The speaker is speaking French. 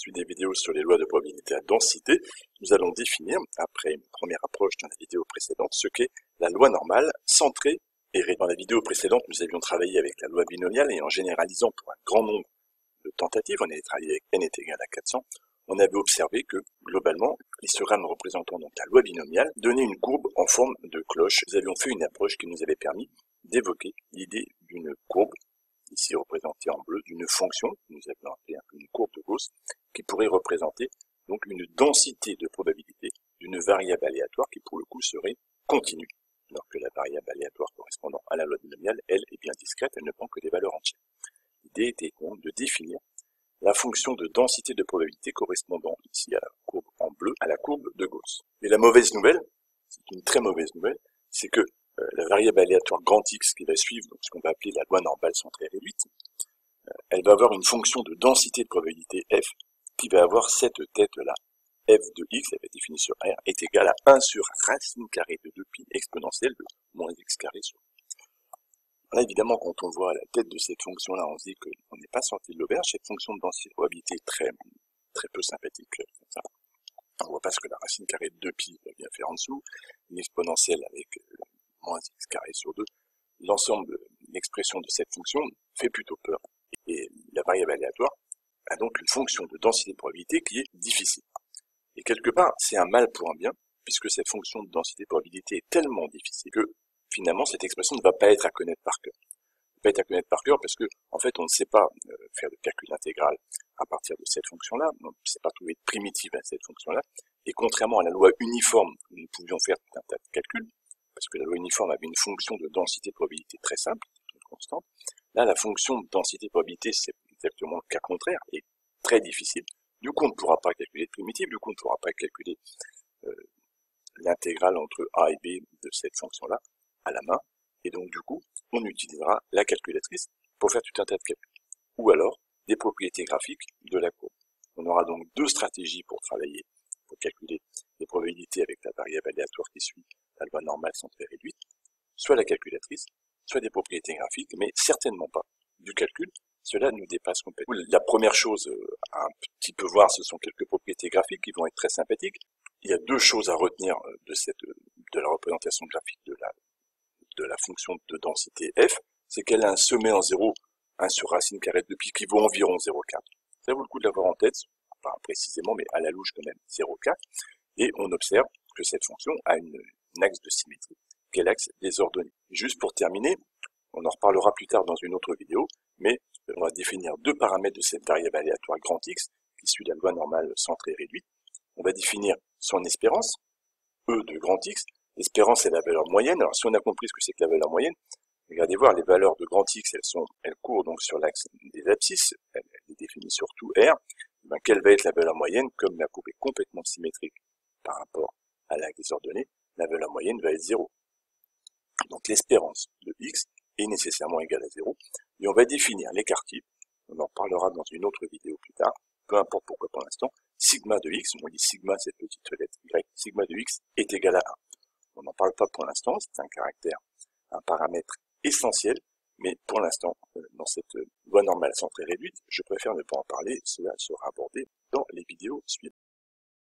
suite des vidéos sur les lois de probabilité à densité, nous allons définir, après une première approche dans la vidéo précédente, ce qu'est la loi normale centrée et réduite. Dans la vidéo précédente, nous avions travaillé avec la loi binomiale et en généralisant pour un grand nombre de tentatives, on avait travaillé avec n est égal à 400, on avait observé que, globalement, l'histogramme représentant donc la loi binomiale donnait une courbe en forme de cloche. Nous avions fait une approche qui nous avait permis d'évoquer l'idée d'une courbe, ici représentée en bleu, d'une fonction, que nous avions appelée une courbe de Gauss, qui pourrait représenter donc une densité de probabilité d'une variable aléatoire qui pour le coup serait continue, alors que la variable aléatoire correspondant à la loi binomiale, elle, est bien discrète, elle ne prend que des valeurs entières. L'idée était donc de définir la fonction de densité de probabilité correspondant ici à la courbe en bleu, à la courbe de Gauss. Et la mauvaise nouvelle, c'est une très mauvaise nouvelle, c'est que la variable aléatoire grand X qui va suivre, donc ce qu'on va appeler la loi normale centrée réduite, elle va avoir une fonction de densité de probabilité f qui va avoir cette tête-là. F de x, elle va être définie sur R, est égale à 1 sur racine carrée de 2pi exponentielle de moins x carré sur. Là, évidemment, quand on voit la tête de cette fonction-là, on se dit qu'on n'est pas sorti de l'auberge. Cette fonction de densité de probabilité est très peu sympathique. Comme ça. On voit pas ce que la racine carrée de 2pi vient faire en dessous. Une exponentielle avec moins x carré sur 2. L'ensemble de l'expression de cette fonction fait plutôt peur. Et la variable aléatoire a donc une fonction de densité de probabilité qui est difficile. Et quelque part, c'est un mal pour un bien, puisque cette fonction de densité de probabilité est tellement difficile que finalement, cette expression ne va pas être à connaître par cœur. Elle ne va pas être à connaître par cœur parce que, en fait, on ne sait pas faire de calcul intégral à partir de cette fonction-là. On ne sait pas trouver de primitive à cette fonction-là. Et contrairement à la loi uniforme, où nous pouvions faire tout un tas de calculs, parce que la loi uniforme avait une fonction de densité de probabilité très simple, une constante. Là, la fonction de densité de probabilité, c'est exactement le cas contraire, et très difficile. Du coup, on ne pourra pas calculer de primitive, du coup, on ne pourra pas calculer l'intégrale entre a et b de cette fonction-là à la main, et donc du coup, on utilisera la calculatrice pour faire tout un tas de calculs, ou alors des propriétés graphiques de la courbe. On aura donc deux stratégies pour travailler, pour calculer les probabilités avec la variable aléatoire qui suit la loi normale centrée réduite, soit la calculatrice, soit des propriétés graphiques, mais certainement pas du calcul. Cela nous dépasse complètement. La première chose à un petit peu voir, ce sont quelques propriétés graphiques qui vont être très sympathiques. Il y a deux choses à retenir de la représentation graphique de la fonction de densité f, c'est qu'elle a un sommet en 0, 1 sur racine carrée de pi qui vaut environ 0,4. Ça vaut le coup de l'avoir en tête, pas précisément, mais à la louche quand même 0,4. Et on observe que cette fonction a un axe de symétrie, qui est l'axe des ordonnées. Juste pour terminer, on en reparlera plus tard dans une autre vidéo, mais on va définir deux paramètres de cette variable aléatoire grand X, qui suit la loi normale centrée réduite. On va définir son espérance, E de grand X. L'espérance est la valeur moyenne. Alors si on a compris ce que c'est que la valeur moyenne, regardez voir, les valeurs de grand X, elles courent donc sur l'axe des abscisses, elle est définie sur tout R. Ben, quelle va être la valeur moyenne? Comme la courbe est complètement symétrique par rapport à l'axe des ordonnées, la valeur moyenne va être 0. Donc l'espérance de X est nécessairement égale à 0. Et on va définir l'écart type, on en parlera dans une autre vidéo plus tard, peu importe pourquoi pour l'instant, sigma de X, on dit sigma cette petite lettre Y, sigma de X est égal à 1. On n'en parle pas pour l'instant, c'est un paramètre essentiel, mais pour l'instant, dans cette loi normale centrée réduite, je préfère ne pas en parler, cela sera abordé dans les vidéos suivantes.